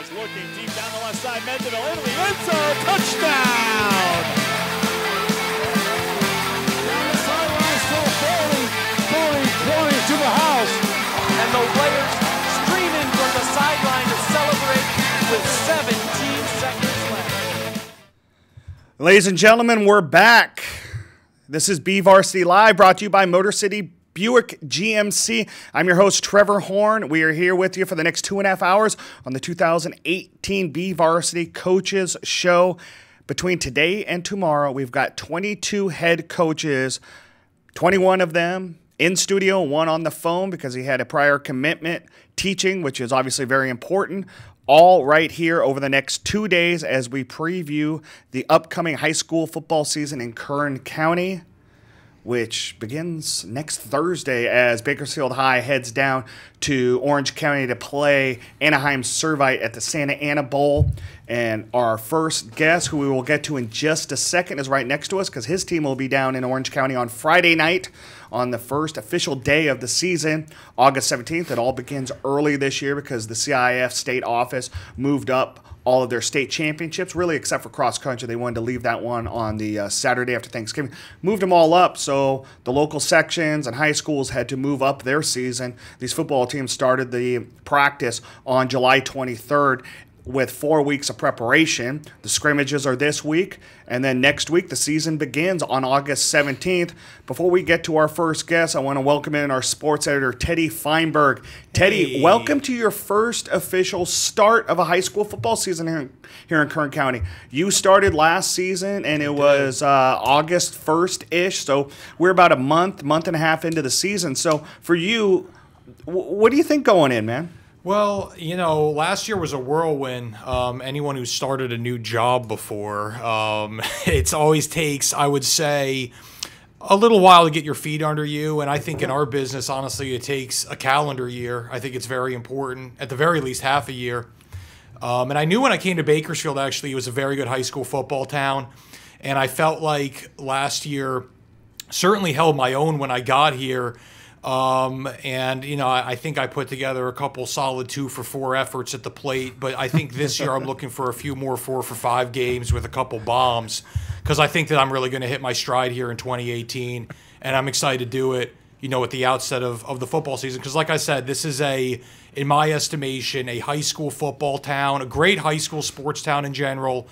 is looking deep down the left side, Mendeville into the end zone, touchdown! Down the sideline, still 40, 20 to the house. And the players streaming from the sideline to celebrate with 17 seconds left. Ladies and gentlemen, we're back. This is BVarsity Live, brought to you by Motor City Buick GMC. I'm your host, Trevor Horn. We are here with you for the next 2.5 hours on the 2018 BVarsity Coaches Show. Between today and tomorrow, we've got 22 head coaches, 21 of them in studio, one on the phone because he had a prior commitment teaching, which is obviously very important. All right here over the next 2 days as we preview the upcoming high school football season in Kern County, which begins next Thursday as Bakersfield High heads down to Orange County to play Anaheim Servite at the Santa Ana Bowl. And our first guest, who we will get to in just a second, is right next to us because his team will be down in Orange County on Friday night on the first official day of the season, August 17th. It all begins early this year because the CIF state office moved up all of their state championships, really except for cross country. They wanted to leave that one on the Saturday after Thanksgiving. Moved them all up, so the local sections and high schools had to move up their season. These football teams started the practice on July 23rd with 4 weeks of preparation. The scrimmages are this week, and then next week the season begins on August 17th. Before we get to our first guest, I want to welcome in our sports editor, Teddy Feinberg. Teddy, welcome to your first official start of a high school football season here in Kern County. You started last season, and it was August 1st-ish, so we're about a month and a half into the season. So for you, what do you think going in, man? Well, you know, last year was a whirlwind. Anyone who started a new job before, it always takes, I would say, a little while to get your feet under you. And I think in our business, honestly, it takes a calendar year. I think it's very important, at the very least half a year. And I knew when I came to Bakersfield, actually, it was a very good high school football town. And I felt like last year certainly held my own when I got here. And, you know, I think I put together a couple solid 2-for-4 efforts at the plate, but I think this year I'm looking for a few more 4-for-5 games with a couple bombs because I think that I'm really going to hit my stride here in 2018, and I'm excited to do it, you know, at the outset of the football season because, like I said, this is in my estimation, a high school football town, a great high school sports town in general,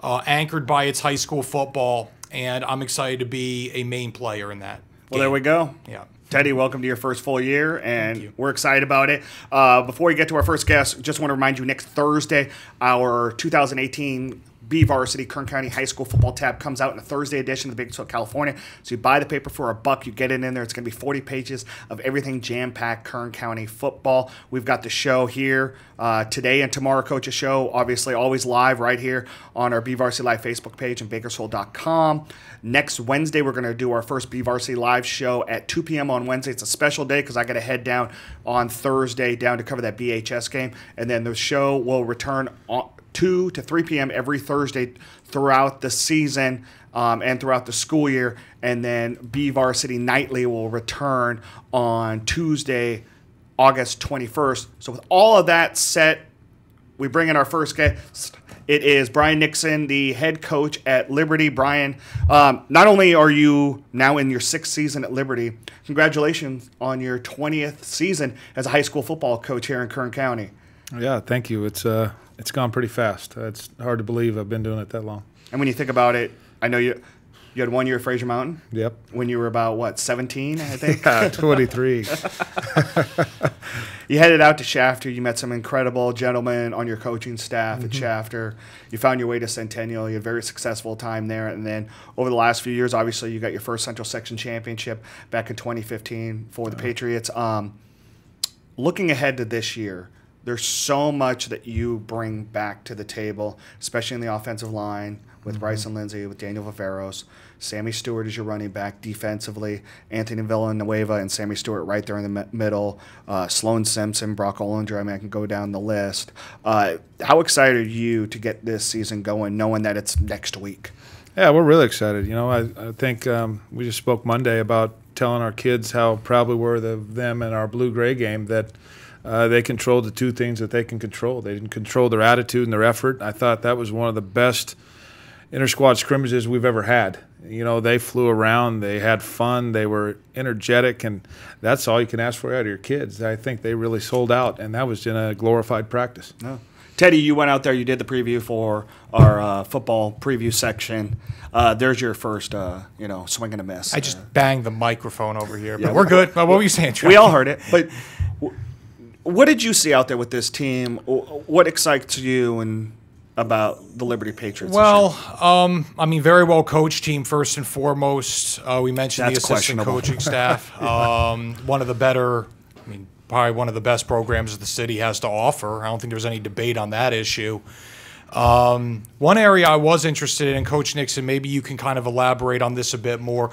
anchored by its high school football, and I'm excited to be a main player in that. Well, there we go. Yeah. Teddy, welcome to your first full year, and we're excited about it. Before we get to our first guest, just want to remind you, next Thursday, our 2018 BVarsity Kern County High School Football tab comes out in a Thursday edition of the Bakersfield, California. So you buy the paper for $1, you get it in there. It's going to be 40 pages of everything jam-packed Kern County football. We've got the show here today and tomorrow, Coach's Show, obviously always live right here on our BVarsity Live Facebook page and Bakersfield.com. Next Wednesday, we're going to do our first BVarsity Live show at 2 p.m. on Wednesday. It's a special day because I got to head down on Thursday down to cover that BHS game. And then the show will return on 2 to 3 p.m. every Thursday throughout the season and throughout the school year. And then BVarsity Nightly will return on Tuesday, August 21st. So with all of that set, we bring in our first guest. It is Bryan Nixon, the head coach at Liberty. Bryan, not only are you now in your 6th season at Liberty, congratulations on your 20th season as a high school football coach here in Kern County. Yeah, thank you. It's gone pretty fast. It's hard to believe I've been doing it that long. And when you think about it, I know you had 1 year at Fraser Mountain. Yep. When you were about, 17, I think? 23. You headed out to Shafter. You met some incredible gentlemen on your coaching staff at Shafter. You found your way to Centennial. You had a very successful time there. And then over the last few years, obviously, you got your first Central Section championship back in 2015 for the Patriots. Looking ahead to this year, there's so much that you bring back to the table, especially in the offensive line with Bryson Lindsay, with Daniel Viveros. Sammy Stewart is your running back defensively. Anthony Villanueva and Sammy Stewart right there in the middle. Sloan Simpson, Brock Ollinger. I mean, I can go down the list. How excited are you to get this season going, knowing that it's next week? Yeah, we're really excited. You know, I think we just spoke Monday about telling our kids how proud we were of them in our blue-gray game, that they controlled the two things that they can control. They didn't control their attitude and their effort. I thought that was one of the best inter-squad scrimmages we've ever had. You know, they flew around, they had fun, they were energetic, and that's all you can ask for out of your kids. I think they really sold out, and that was in a glorified practice. Oh. Teddy, you went out there, you did the preview for our football preview section. There's your first, swing and a miss. I just banged the microphone over here, but we're good. What were you saying, Trey? We all heard it, but what did you see out there with this team? What excites you and about the Liberty Patriots? Well, very well coached team first and foremost. We mentioned That's the assistant coaching staff. One of the better, probably one of the best programs that the city has to offer. I don't think there's any debate on that issue. One area I was interested in, Coach Nixon, maybe you can kind of elaborate on this a bit more.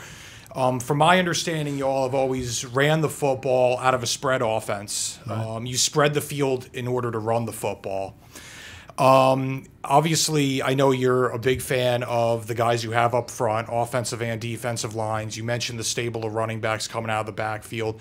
From my understanding, you all have always ran the football out of a spread offense. Right. You spread the field in order to run the football. Obviously, I know you're a big fan of the guys you have up front, offensive and defensive lines. You mentioned the stable of running backs coming out of the backfield.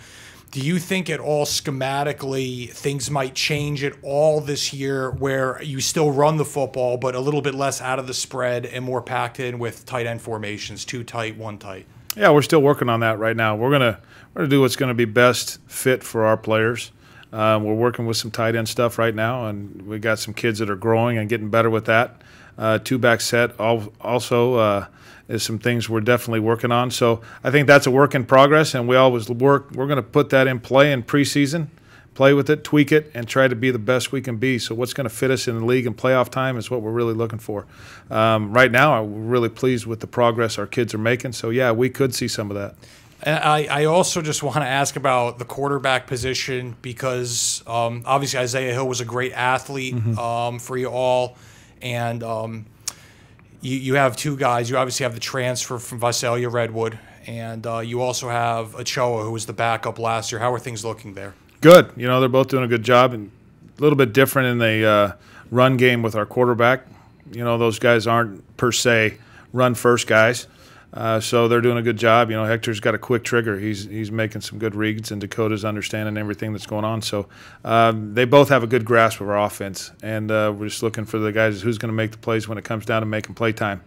Do you think at all schematically things might change at all this year where you still run the football but a little bit less out of the spread and more packed in with tight end formations, 2 tight, 1 tight? Yeah, we're still working on that right now. We're gonna do what's going to be best fit for our players. We're working with some tight end stuff right now, and we got some kids that are growing and getting better with that. 2-back set also is some things we're definitely working on. So I think that's a work in progress, and we always work. We're going to put that in play in preseason, play with it, tweak it, and try to be the best we can be. So what's going to fit us in the league and playoff time is what we're really looking for. Right now, we're really pleased with the progress our kids are making. So, yeah, we could see some of that. And I also just want to ask about the quarterback position because obviously Isaiah Hill was a great athlete for you all. And you have 2 guys. You obviously have the transfer from Visalia Redwood, and you also have Ochoa, who was the backup last year. How are things looking there? Good. You know, they're both doing a good job, and a little bit different in the run game with our quarterback. You know, those guys aren't per se run-first guys. So they're doing a good job. You know, Hector's got a quick trigger. He's making some good reads, and Dakota's understanding everything that's going on. So they both have a good grasp of our offense, and we're just looking for the guys who's going to make the plays when it comes down to making play time,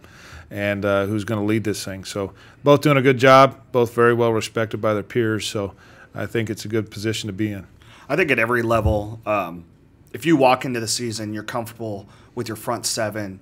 and who's going to lead this thing. So both doing a good job, both very well respected by their peers. So I think it's a good position to be in. I think at every level, if you walk into the season, you're comfortable with your front 7.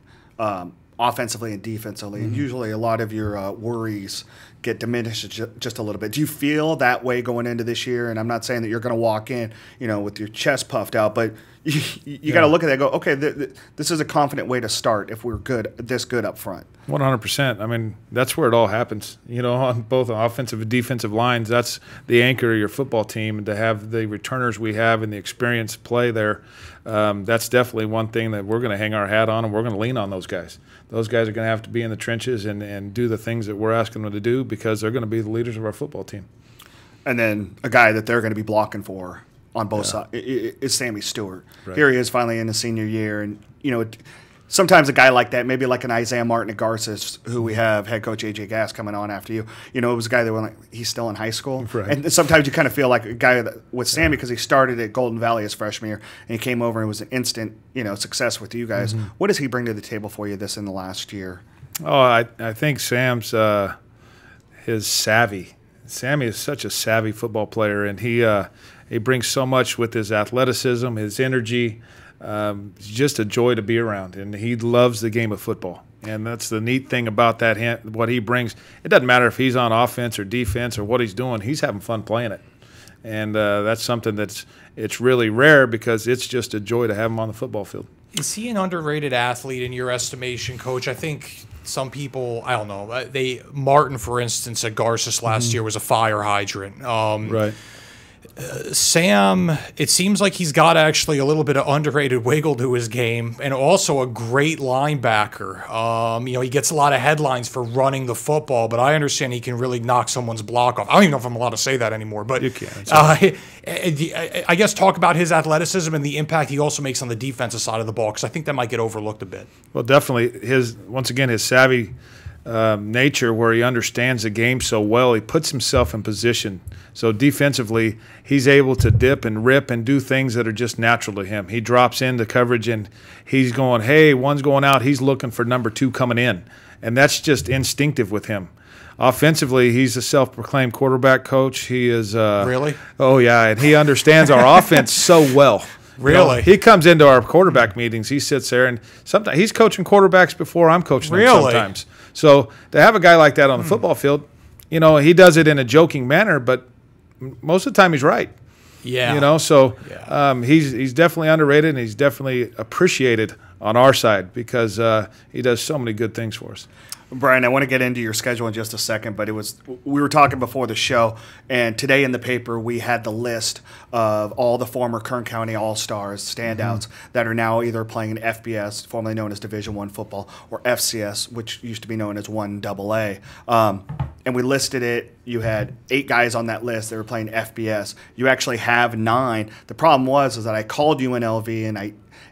Offensively and defensively, and usually a lot of your worries get diminished just a little bit. Do you feel that way going into this year? And I'm not saying that you're going to walk in, with your chest puffed out, but you got to look at that and go, okay, this is a confident way to start if we're this good up front. 100%. I mean, that's where it all happens. On both offensive and defensive lines, that's the anchor of your football team. And to have the returners we have and the experience play there, that's definitely one thing that we're going to hang our hat on, and we're going to lean on those guys. Those guys are going to have to be in the trenches and do the things that we're asking them to do because they're going to be the leaders of our football team. And then a guy that they're going to be blocking for on both sides is Sammy Stewart. Right. Here he is finally in his senior year. And, sometimes a guy like that, maybe like an Isaiah Martin at Garces, who we have head coach A.J. Gass coming on after you. It was a guy that went he's still in high school. Right. And sometimes you kind of feel like a guy with Sammy because he started at Golden Valley his freshman year, and he came over and was an instant, success with you guys. What does he bring to the table for you in the last year? Oh, I think Sam's his savvy. Sammy is such a savvy football player, and he brings so much with his athleticism, his energy. It's just a joy to be around, and he loves the game of football. And that's the neat thing about that, what he brings. It doesn't matter if he's on offense or defense or what he's doing. He's having fun playing it. And that's something it's really rare because it's just a joy to have him on the football field. Is he an underrated athlete in your estimation, Coach? I think some people, I don't know. Martin, for instance, at Garces last year was a fire hydrant. Right. Sam, it seems like he's got actually a little bit of underrated wiggle to his game and also a great linebacker. He gets a lot of headlines for running the football, but I understand he can really knock someone's block off. I don't even know if I'm allowed to say that anymore, but you can. I guess talk about his athleticism and the impact he also makes on the defensive side of the ball because I think that might get overlooked a bit. Well, definitely his savvy nature where he understands the game so well. He puts himself in position. So defensively, he's able to dip and rip and do things that are just natural to him. He drops into coverage and he's going, hey, one's going out. He's looking for number 2 coming in. And that's just instinctive with him. Offensively, he's a self-proclaimed quarterback coach. He is Really? Oh, yeah, and he understands our offense so well. Really? You know, he comes into our quarterback meetings. He sits there, and sometimes he's coaching quarterbacks before I'm coaching them sometimes. So to have a guy like that on the football field, you know, he does it in a joking manner, but most of the time he's right. Yeah. You know, so he's definitely underrated, and he's definitely appreciated on our side because he does so many good things for us. Bryan, I want to get into your schedule in just a second, but we were talking before the show, and today in the paper we had the list of all the former Kern County All-Stars, standouts, that are now either playing in FBS, formerly known as Division I football, or FCS, which used to be known as 1AA. And we listed it. You had 8 guys on that list that were playing FBS. You actually have 9. The problem was that I called UNLV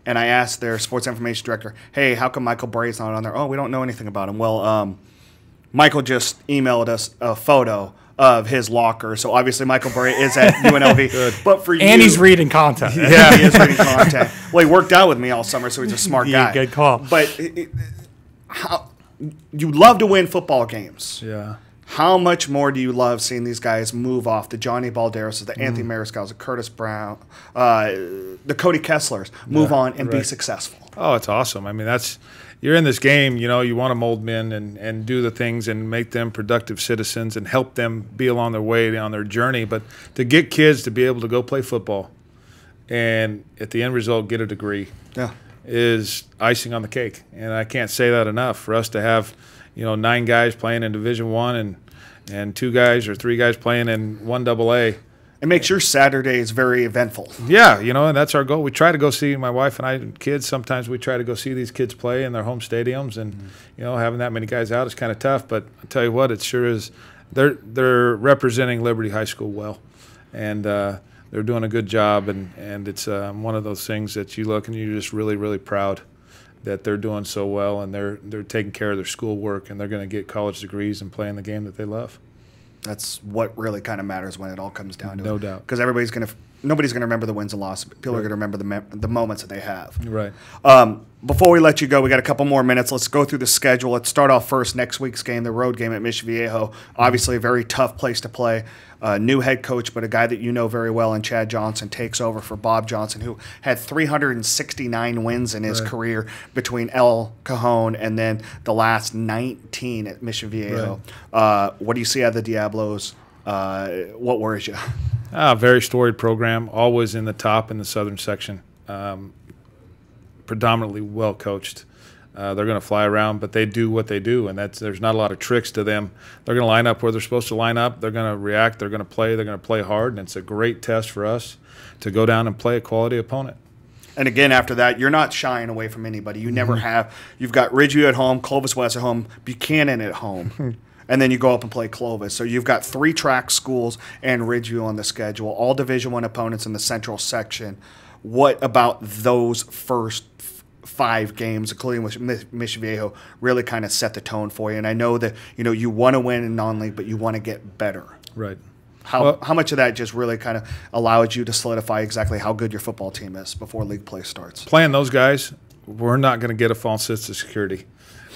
and I asked their sports information director, hey, how come Michael Bray's not on there? Oh, we don't know anything about him. Well, Michael just emailed us a photo of his locker. So obviously Michael Bray is at UNLV. Good. But for and he's reading content. Yeah, he is reading content. Well, he worked out with me all summer, so he's a smart guy. Good call. But you love to win football games. Yeah. How much more do you love seeing these guys move off the Johnny Balderas, the Anthony Mariscals, the Curtis Brown, the Cody Kesslers, move on and be successful? Oh, it's awesome. I mean, you're in this game, you know, you want to mold men and do the things and make them productive citizens and help them be along their way on their journey. But to get kids to be able to go play football and at the end result get a degree is icing on the cake. And I can't say that enough. For us to have, you know, 9 guys playing in Division I and 2 guys or 3 guys playing in 1AA. It makes your Saturdays very eventful. Yeah, you know, and that's our goal. We try to go see, my wife and I, kids, sometimes we try to go see these kids play in their home stadiums. And, you know, having that many guys out is kind of tough. But I'll tell you what, it sure is. They're representing Liberty High School well. And they're doing a good job. And it's one of those things that you look and you're just really, really proud that they're doing so well, and they're taking care of their schoolwork, and they're going to get college degrees and playing the game that they love. That's what really kind of matters when it all comes down to it. No doubt. Because nobody's going to remember the wins and losses. People are going to remember the moments that they have. Right. Before we let you go, we got a couple more minutes. Let's go through the schedule. Let's start off first. Next week's game, the road game at Mission Viejo. Obviously, a very tough place to play. New head coach, but a guy that you know very well, and Chad Johnson takes over for Bob Johnson, who had 369 wins in his career between El Cajon and then the last 19 at Mission Viejo. Right. What do you see out of the Diablos? What worries you? Very storied program, always in the top in the southern section. Predominantly well coached. They're going to fly around, but they do what they do, and there's not a lot of tricks to them. They're going to line up where they're supposed to line up. They're going to react. They're going to play hard, and it's a great test for us to go down and play a quality opponent. And again, after that, you're not shying away from anybody. You never have. You've got Ridgeview at home, Clovis West at home, Buchanan at home. And then you go up and play Clovis. So you've got 3 track schools and Ridgeview on the schedule, all Division I opponents in the central section. What about those first 5 games, including with Mission Viejo, really kind of set the tone for you? And I know that you want to win in non-league, but you want to get better. Right. How much of that just really kind of allowed you to solidify exactly how good your football team is before league play starts? Playing those guys, we're not going to get a false sense of security.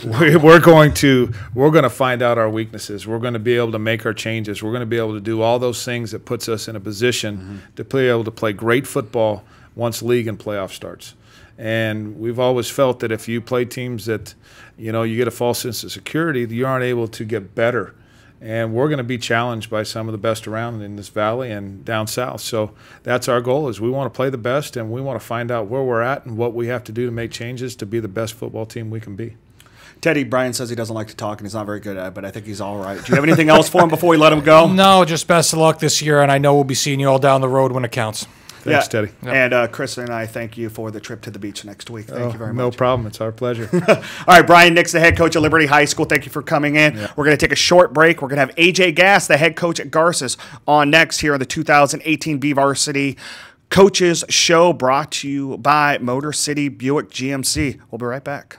We're going to find out our weaknesses. We're going to be able to make our changes. We're going to be able to do all those things that puts us in a position to be able to play great football once league and playoff starts. And we've always felt that if you play teams that, you get a false sense of security, you aren't able to get better. And we're going to be challenged by some of the best around in this valley and down south. So that's our goal, is we want to play the best, and we want to find out where we're at and what we have to do to make changes to be the best football team we can be. Teddy, Bryan says he doesn't like to talk and he's not very good at it, but I think he's all right. Do you have anything else for him before we let him go? No, just best of luck this year, and I know we'll be seeing you all down the road when it counts. Thanks, Teddy. Yep. And Chris and I thank you for the trip to the beach next week. Thank you very much. No problem. It's our pleasure. All right, Bryan Nixon, the head coach at Liberty High School. Thank you for coming in. Yeah. We're going to take a short break. We're going to have AJ Gass, the head coach at Garces, on next here on the 2018 BVarsity Coaches Show, brought to you by Motor City Buick GMC. We'll be right back.